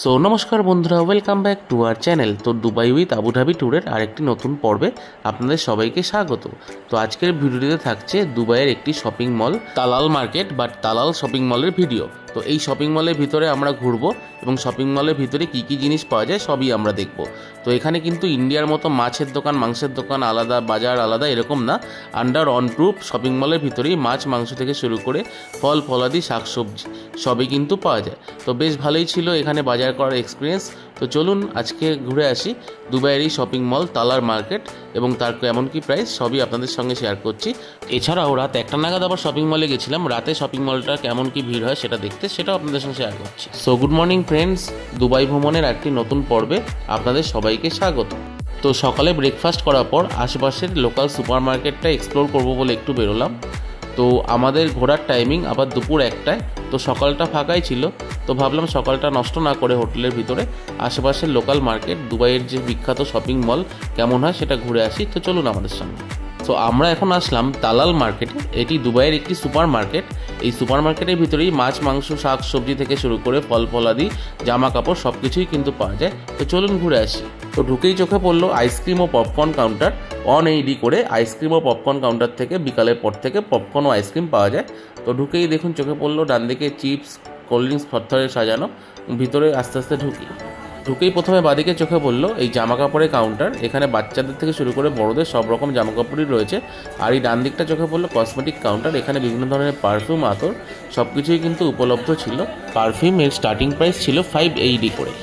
So নমস্কার বন্ধুরা, welcome back to our channel. তো দুবাই উইথ আবুধাবি ট্যুরের আরেকটি নতুন পর্বে আপনাদের সবাইকে স্বাগত। তো আজকের ভিডিওটিতে থাকছে দুবাইয়ের একটি শপিং মল তালাল মার্কেট বা তালাল শপিং মলের ভিডিও। তো এই শপিং মলের ভিতরে আমরা ঘুরবো এবং শপিং মলের ভিতরে কী কী জিনিস পাওয়া যায় সবই আমরা দেখব। তো এখানে কিন্তু ইন্ডিয়ার মতো মাছের দোকান, মাংসের দোকান আলাদা, বাজার আলাদা এরকম না। আন্ডার অন গ্রুপ শপিং মলের ভিতরেই মাছ মাংস থেকে শুরু করে ফল ফলাদি শাকসবজি সবই কিন্তু পাওয়া যায়। তো বেশ ভালোই ছিল এখানে বাজার করার এক্সপিরিয়েন্স। তো চলুন আজকে ঘুরে আসি দুবাইয়ের এই শপিং মল তালার মার্কেট এবং তার কেমন কি প্রাইস সবই আপনাদের সঙ্গে শেয়ার করছি। এছাড়াও রাত 1টা নাগাদ আবার শপিং মলে গেছিলাম, রাতে শপিং মলটা কেমন কি ভিড় হয় সেটা দেখতে, সেটাও আপনাদের সঙ্গে শেয়ার করছি। So good morning friends, Dubai ভ্রমণের একটি নতুন পর্বে আপনাদের সবাইকে স্বাগত। তো সকালে ব্রেকফাস্ট করার পর আশেপাশের লোকাল সুপার মার্কেটটা এক্সপ্লোর করবো বলে একটু বেরোলাম। তো আমাদের ঘোরার টাইমিং আবার দুপুর 1টায়। তো সকালটা ফাঁকাই ছিল, তো ভাবলাম সকালটা নষ্ট না করে হোটেলের ভিতরে আশেপাশের লোকাল মার্কেট, দুবাইয়ের যে বিখ্যাত শপিং মল কেমন হয় সেটা ঘুরে আসি। তো চলুন আমাদের সঙ্গে। তো আমরা এখন আসলাম তালাল মার্কেটে। এটি দুবাইয়ের একটি সুপার মার্কেট। এই সুপার মার্কেটের ভিতরেই মাছ মাংস শাক সবজি থেকে শুরু করে ফল ফলাদি জামা কাপড় সব কিছুই কিন্তু পাওয়া যায়। তো চলুন ঘুরে আসি। তো ঢুকেই চোখে পড়লো আইসক্রিম ও পপকর্ন কাউন্টার। অন এইডি করে আইসক্রিম ও পপকর্ন কাউন্টার থেকে বিকালের পর থেকে পপকর্ন ও আইসক্রিম পাওয়া যায়। তো ঢুকেই দেখুন চোখে পড়লো ডান দিকে চিপস, কোল্ড ড্রিঙ্কস থরথরে সাজানো। ভিতরে আস্তে আস্তে ঢুকেই প্রথমে বাদিকে চোখে পড়লো এই জামা কাপড়ের কাউন্টার। এখানে বাচ্চাদের থেকে শুরু করে বড়দের সব রকম জামা কাপড়ই রয়েছে। আর এই ডান দিকটা চোখে পড়লো কসমেটিক কাউন্টার। এখানে বিভিন্ন ধরনের পারফিউম, আতর সব কিছুই কিন্তু উপলব্ধ ছিল। পারফিউমের স্টার্টিং প্রাইস ছিল 580 করে।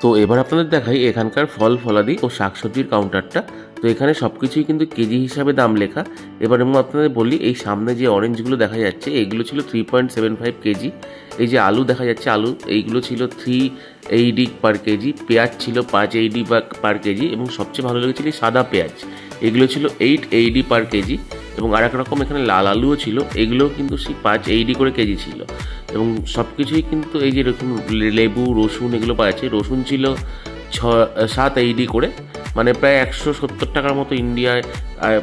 তো এবার আপনাদের দেখাই এখানকার ফল ফলাদি ও শাকসবজির কাউন্টারটা। তো এখানে সব কিছুই কিন্তু কেজি হিসাবে দাম লেখা। এবার এবং আপনাদের বলি, এই সামনে যে অরেঞ্জগুলো দেখা যাচ্ছে এইগুলো ছিল 3.75 কেজি। এই যে আলু দেখা যাচ্ছে, আলু এইগুলো ছিল 380 পার কেজি। পেঁয়াজ ছিল 580 পার কেজি এবং সবচেয়ে ভালো লেগেছিল সাদা পেঁয়াজ, এগুলো ছিল 880 পার কেজি। এবং আর এক রকম এখানে লাল আলুও ছিল, এগুলোও কিন্তু 580 করে কেজি ছিল। এবং সব কিছুই কিন্তু এই যে এরকম লেবু, রসুন এগুলো পাওয়া যাচ্ছে। রসুন ছিল 780 করে, মানে প্রায় 170 টাকার মতো ইন্ডিয়ায়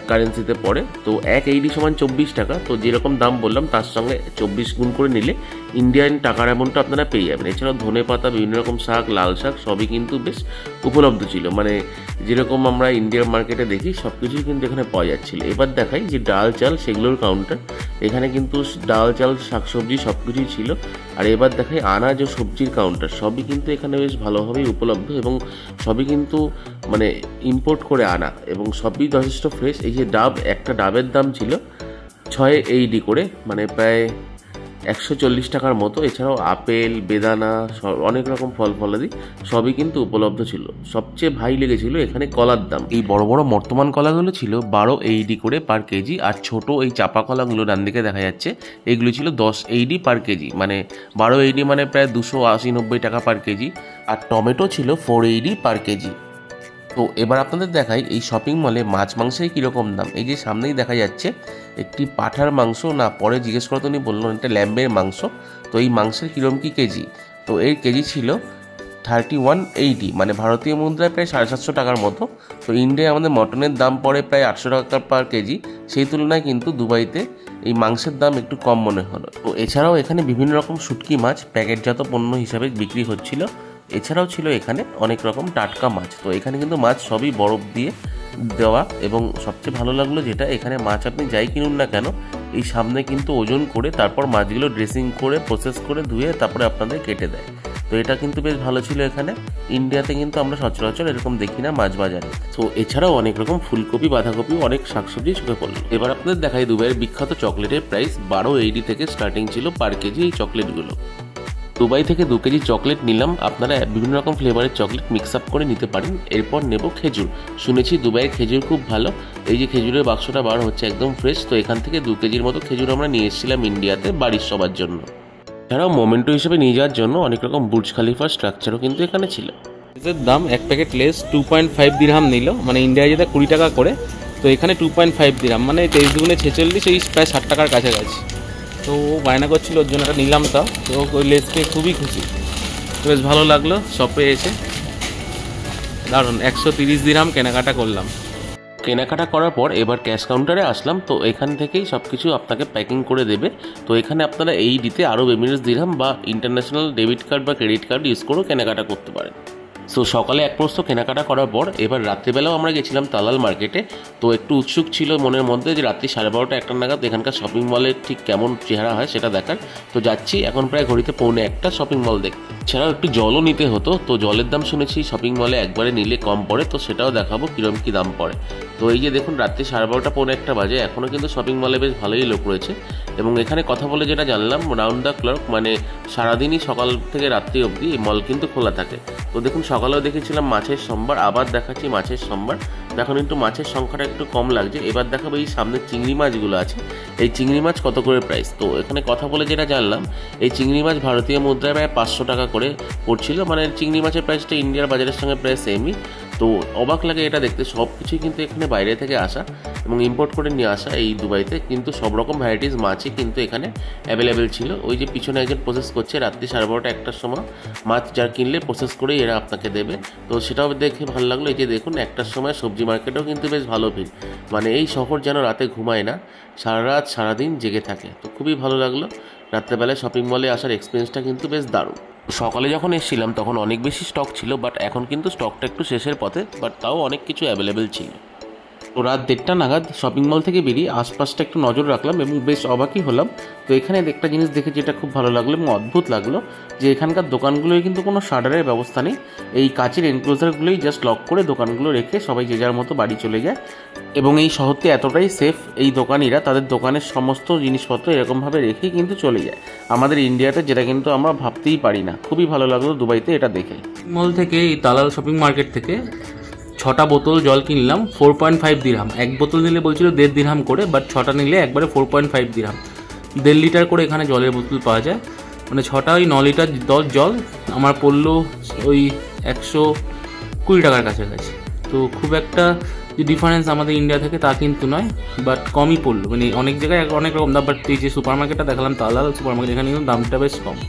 কারেন্সিতে পড়ে। তো 180 সমান 24 টাকা। তো যেরকম দাম বললাম তার সঙ্গে 24 গুণ করে নিলে ইন্ডিয়ান টাকার অ্যামাউন্টটা আপনারা পেয়ে যাবেন। এছাড়াও ধনে পাতা, বিভিন্ন রকম শাক, লাল শাক সবই কিন্তু বেশ উপলব্ধ ছিল। মানে যেরকম আমরা ইন্ডিয়ান মার্কেটে দেখি সব কিছুই কিন্তু এখানে পাওয়া যাচ্ছিলো। এবার দেখাই যে ডাল চাল সেগুলোর কাউন্টার। এখানে কিন্তু ডাল চাল শাকসবজি সব কিছুই ছিল। আর এবার দেখাই আনাজ ও সবজির কাউন্টার। সবই কিন্তু এখানে বেশ ভালোভাবেই উপলব্ধ এবং সবই কিন্তু মানে ইম্পোর্ট করে আনা এবং সবই যথেষ্ট ফ্রেশ। এই যে ডাব, একটা ডাবের দাম ছিল 680 করে, মানে প্রায় 140 টাকার মতো। এছাড়াও আপেল, বেদানা অনেক রকম ফল ফলাদি সবই কিন্তু উপলব্ধ ছিল। সবচেয়ে ভাই লেগেছিল এখানে কলার দাম। এই বড় বড় বর্তমান কলাগুলো ছিল 1280 করে পার কেজি। আর ছোট এই চাপা কলাগুলো ডান দিকে দেখা যাচ্ছে, এগুলো ছিল 1080 পার কেজি। মানে 1280 মানে প্রায় 280-90 টাকা পার কেজি। আর টমেটো ছিল 480 পার কেজি। তো এবার আপনাদের দেখাই এই শপিং মলে মাছ মাংসের কীরকম দাম। এই যে সামনেই দেখা যাচ্ছে একটি পাঁঠার মাংস, না পরে জিজ্ঞেস করতে উনি বললেন এটা ল্যাম্বের মাংস। তো এই মাংসের কীরকম কী কেজি, তো এর কেজি ছিল 3180, মানে ভারতীয় মুদ্রায় প্রায় 750 টাকার মতো। তো ইন্ডিয়ায় আমাদের মটনের দাম পড়ে প্রায় 800 টাকা পার কেজি। সেই তুলনায় কিন্তু দুবাইতে এই মাংসের দাম একটু কম মনে হলো। তো এছাড়াও এখানে বিভিন্ন রকম শুটকি মাছ প্যাকেটজাত পণ্য হিসাবে বিক্রি হচ্ছিল। এছাড়াও ছিল এখানে অনেক রকম টাটকা মাছ। তো এখানে কিন্তু মাছ সবই বরফ দিয়ে দেওয়া। এবং সবচেয়ে ভালো লাগলো যেটা, এখানে মাছ আপনি যাই কিনুন না কেন এই সামনে কিন্তু ওজন করে তারপর মাছগুলো ড্রেসিং করে প্রসেস করে ধুয়ে তারপরে আপনাদের কেটে দেয়। তো এটা কিন্তু বেশ ভালো ছিল এখানে। ইন্ডিয়াতে কিন্তু আমরা সচরাচর এরকম দেখি না মাছ বাজারে। তো এছাড়াও অনেক রকম ফুলকপি, বাঁধাকপি, অনেক শাকসবজি চোখে পড়লো। এবার আপনাদের দেখাই দুবাইয়ের বিখ্যাত চকলেটের প্রাইস 1280 থেকে স্টার্টিং ছিল পার কেজি এই চকলেটগুলো। দুবাই থেকে 2 কেজি চকলেট নিলাম। আপনারা বিভিন্ন রকম ফ্লেভারের চকলেট মিক্স আপ করে নিতে পারেন। এরপর নেব খেজুর। শুনেছি দুবাইয়ের খেজুর খুব ভালো। এই যে খেজুরের বাক্সটা বার হচ্ছে একদম ফ্রেশ। তো এখান থেকে 2 কেজির মতো খেজুর আমরা নিয়ে এসেছিলাম ইন্ডিয়াতে বাড়ির সবার জন্য। এছাড়াও মোমেন্টো হিসেবে নিয়ে যাওয়ার জন্য অনেক রকম বুর্জ খালিফার স্ট্রাকচারও কিন্তু এখানে ছিল। লেসের দাম এক প্যাকেট লেস 2.5 দিরহাম নিল, মানে ইন্ডিয়ায় যেটা 20 টাকা করে। তো এখানে 2.5 দিরহাম, মানে 23 দুগুণে 46, এই প্রায় 60 টাকার কাছাকাছি। তো ও বায়না করছিল ওর জন্য একটা নিলাম। তাও তো ওই লেস পেয়ে খুবই খুশি, বেশ ভালো লাগলো। শপে এসে দারুণ 130 দিরহাম কেনাকাটা করলাম। কেনাকাটা করার পর এবার ক্যাশ কাউন্টারে আসলাম। তো এখান থেকেই সব কিছু আপনাকে প্যাকিং করে দেবে। তো এখানে আপনারা AED-তে আরব এমিরেটস দিরহাম বা ইন্টারন্যাশনাল ডেবিট কার্ড বা ক্রেডিট কার্ড ইউজ করেও কেনাকাটা করতে পারেন। সো সকালে এক প্রস্ত কেনাকাটা করার পর এবার রাত্রিবেলাও আমরা গেছিলাম তালাল মার্কেটে। তো একটু উৎসুক ছিল মনের মধ্যে যে রাত্রি 12:30 একটা নাগাদ এখানকার শপিং মলের ঠিক কেমন চেহারা হয় সেটা দেখার। তো যাচ্ছি, এখন প্রায় ঘড়িতে 1:45 শপিং মল দেখ। এছাড়াও একটু জলও নিতে হতো। তো জলের দাম শুনেছি শপিং মলে একবারে নিলে কম পড়ে, তো সেটাও দেখাবো কীরকম কী দাম পড়ে। তো এই যে দেখুন রাত্রি 12:30 1:45 বাজে, এখনও কিন্তু শপিং মলে বেশ ভালোই লোক রয়েছে। এবং এখানে কথা বলে যেটা জানলাম, রাউন্ড দ্য ক্লক মানে সারাদিনই সকাল থেকে রাত্রি অবধি এই মল কিন্তু খোলা থাকে। তো দেখুন সকালেও দেখেছিলাম মাছের সম্ভার, আবার দেখাচ্ছি মাছের সম্ভার। এখন কিন্তু মাছের সংখ্যাটা একটু কম লাগছে। এবার দেখাবো এই সামনে চিংড়ি মাছগুলো আছে, এই চিংড়ি মাছ কত করে প্রাইস। তো এখানে কথা বলে যেটা জানলাম, এই চিংড়ি মাছ ভারতীয় মুদ্রায় প্রায় 500 টাকা করে পড়ছিল। মানে চিংড়ি মাছের প্রাইসটা ইন্ডিয়ার বাজারের সঙ্গে প্রায় সেমই। তো অবাক লাগে এটা দেখতে, সব কিছুই কিন্তু এখানে বাইরে থেকে আসা এবং ইম্পোর্ট করে নিয়ে আসা এই দুবাইতে। কিন্তু সব রকম ভ্যারাইটিস মাছই কিন্তু এখানে অ্যাভেলেবেল ছিল। ওই যে পিছনে একজন প্রসেস করছে, রাত্রি 12:30 1টার সময় মাছ যার কিনলে প্রসেস করেই এরা আপনাকে দেবে। তো সেটাও দেখে ভালো লাগলো। এই যে দেখুন 1টার সময় সবজি মার্কেটেও কিন্তু বেশ ভালো ভিড়। মানে এই শহর যেন রাতে ঘুমায় না, সারা রাত সারাদিন জেগে থাকে। তো খুবই ভালো লাগলো। রাত্রেবেলায় শপিং মলে আসার এক্সপিরিয়েন্সটা কিন্তু বেশ দারুণ। সকালে যখন এসেছিলাম তখন অনেক বেশি স্টক ছিল, বাট এখন কিন্তু স্টকটা একটু শেষের পথে, বাট তাও অনেক কিছু অ্যাভেলেবেল ছিল। তো রাত 1:30 নাগাদ শপিং মল থেকে বেরিয়ে আশপাশটা একটু নজর রাখলাম এবং বেশ অবাকই হলাম। তো এখানে একটা জিনিস দেখে যেটা খুব ভালো লাগলো এবং অদ্ভুত লাগলো, যে এখানকার দোকানগুলোয় কিন্তু কোনো শাটারের ব্যবস্থা নেই। এই কাচের এনক্লোজারগুলোই জাস্ট লক করে দোকানগুলো রেখে সবাই যে যার মতো বাড়ি চলে যায়। এবং এই শহরটি এতটাই সেফ, এই দোকানিরা তাদের দোকানের সমস্ত জিনিসপত্র এরকমভাবে রেখেই কিন্তু চলে যায়। আমাদের ইন্ডিয়াতে যেটা কিন্তু আমরা ভাবতেই পারি না। খুবই ভালো লাগলো দুবাইতে এটা দেখে। মল থেকে এই তালাল শপিং মার্কেট থেকে 6টা বোতল জল কিনলাম 4.5 দিরহাম। এক বোতল নিলে বলছিল 1.5 দিরহাম করে, বাট 6টা নিলে একবারে 4.5 দিরহাম। 1.5 লিটার করে এখানে জলের বোতল পাওয়া যায়। মানে 6টা ওই 9 লিটার জল আমার পড়লো ওই 120 টাকার কাছাকাছি। তো খুব একটা যে ডিফারেন্স আমাদের ইন্ডিয়া থেকে তা কিন্তু নয়, বাট কমই পড়লো। মানে অনেক জায়গায় অনেক রকম দাম, বাট এই যে সুপার মার্কেটটা দেখালাম তালাল সুপার মার্কেট, এখানে কিন্তু দামটা বেশ কম।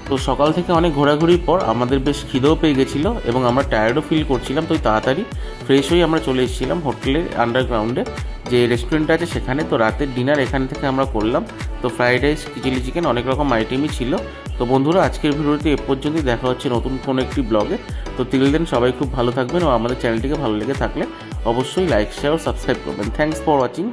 তো সকাল থেকে অনেক ঘোরাঘুরির পর আমাদের বেশ খিদেও পেয়ে গেছিলো এবং আমরা টায়ার্ডও ফিল করছিলাম। তো তাড়াতাড়ি ফ্রেশ হয়ে আমরা চলে এসেছিলাম হোটেলের আন্ডারগ্রাউন্ডে যে রেস্টুরেন্ট আছে সেখানে। তো রাতের ডিনার এখান থেকে আমরা করলাম। তো ফ্রাইড রাইস, চিলি চিকেন, অনেক রকম আইটেমই ছিল। তো বন্ধুরা আজকের ভিডিওটি এ পর্যন্তই। দেখা হচ্ছে নতুন কোনো একটি ব্লগে। তো তিল দেন সবাই খুব ভালো থাকবেন ও আমাদের চ্যানেলটিকে ভালো লেগে থাকলে অবশ্যই লাইক, শেয়ার ও সাবস্ক্রাইব করবেন। Thanks for watching.